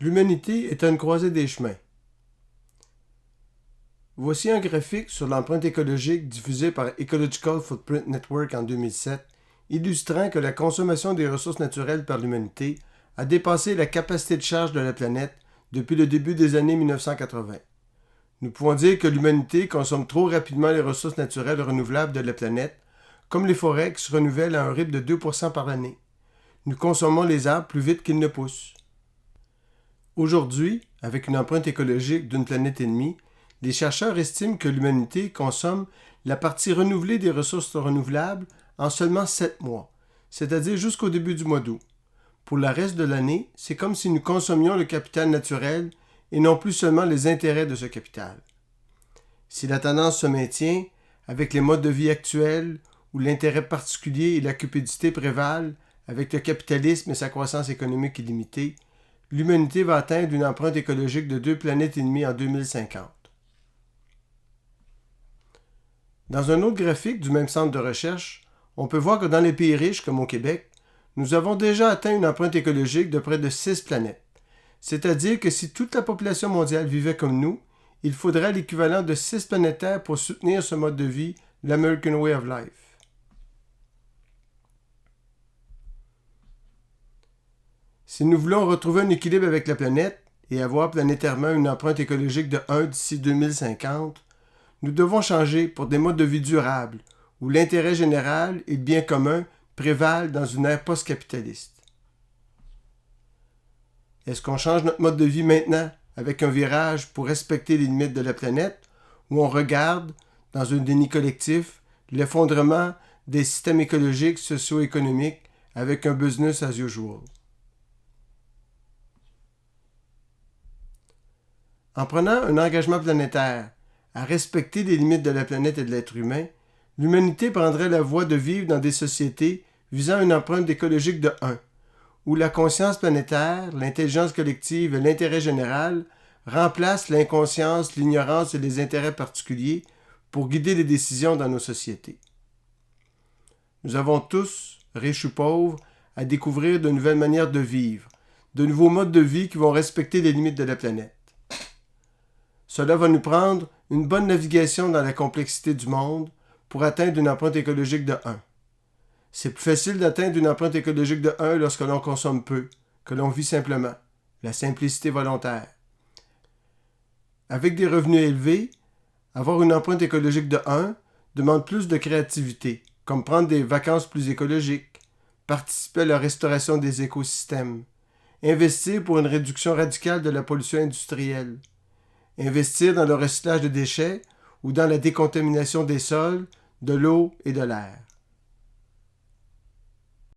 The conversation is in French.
L'humanité est à une croisée des chemins. Voici un graphique sur l'empreinte écologique diffusé par Ecological Footprint Network en 2007, illustrant que la consommation des ressources naturelles par l'humanité a dépassé la capacité de charge de la planète depuis le début des années 1980. Nous pouvons dire que l'humanité consomme trop rapidement les ressources naturelles renouvelables de la planète, comme les forêts qui se renouvellent à un rythme de 2% par année. Nous consommons les arbres plus vite qu'ils ne poussent. Aujourd'hui, avec une empreinte écologique d'une planète et demie, les chercheurs estiment que l'humanité consomme la partie renouvelée des ressources renouvelables en seulement 7 mois, c'est-à-dire jusqu'au début du mois d'août. Pour le reste de l'année, c'est comme si nous consommions le capital naturel et non plus seulement les intérêts de ce capital. Si la tendance se maintient, avec les modes de vie actuels, où l'intérêt particulier et la cupidité prévalent, avec le capitalisme et sa croissance économique illimitée, l'humanité va atteindre une empreinte écologique de 2 planètes et demie en 2050. Dans un autre graphique du même centre de recherche, on peut voir que dans les pays riches, comme au Québec, nous avons déjà atteint une empreinte écologique de près de 6 planètes. C'est-à-dire que si toute la population mondiale vivait comme nous, il faudrait l'équivalent de 6 planètes Terre pour soutenir ce mode de vie, l'American Way of Life. Si nous voulons retrouver un équilibre avec la planète et avoir planétairement une empreinte écologique de 1 d'ici 2050, nous devons changer pour des modes de vie durables, où l'intérêt général et le bien commun prévalent dans une ère post-capitaliste. Est-ce qu'on change notre mode de vie maintenant avec un virage pour respecter les limites de la planète, ou on regarde, dans un déni collectif, l'effondrement des systèmes écologiques socio-économiques avec un business as usual? En prenant un engagement planétaire à respecter les limites de la planète et de l'être humain, l'humanité prendrait la voie de vivre dans des sociétés visant une empreinte écologique de 1, où la conscience planétaire, l'intelligence collective et l'intérêt général remplacent l'inconscience, l'ignorance et les intérêts particuliers pour guider les décisions dans nos sociétés. Nous avons tous, riches ou pauvres, à découvrir de nouvelles manières de vivre, de nouveaux modes de vie qui vont respecter les limites de la planète. Cela va nous prendre une bonne navigation dans la complexité du monde pour atteindre une empreinte écologique de 1. C'est plus facile d'atteindre une empreinte écologique de 1 lorsque l'on consomme peu, que l'on vit simplement, la simplicité volontaire. Avec des revenus élevés, avoir une empreinte écologique de 1 demande plus de créativité, comme prendre des vacances plus écologiques, participer à la restauration des écosystèmes, investir pour une réduction radicale de la pollution industrielle, investir dans le recyclage de déchets ou dans la décontamination des sols, de l'eau et de l'air.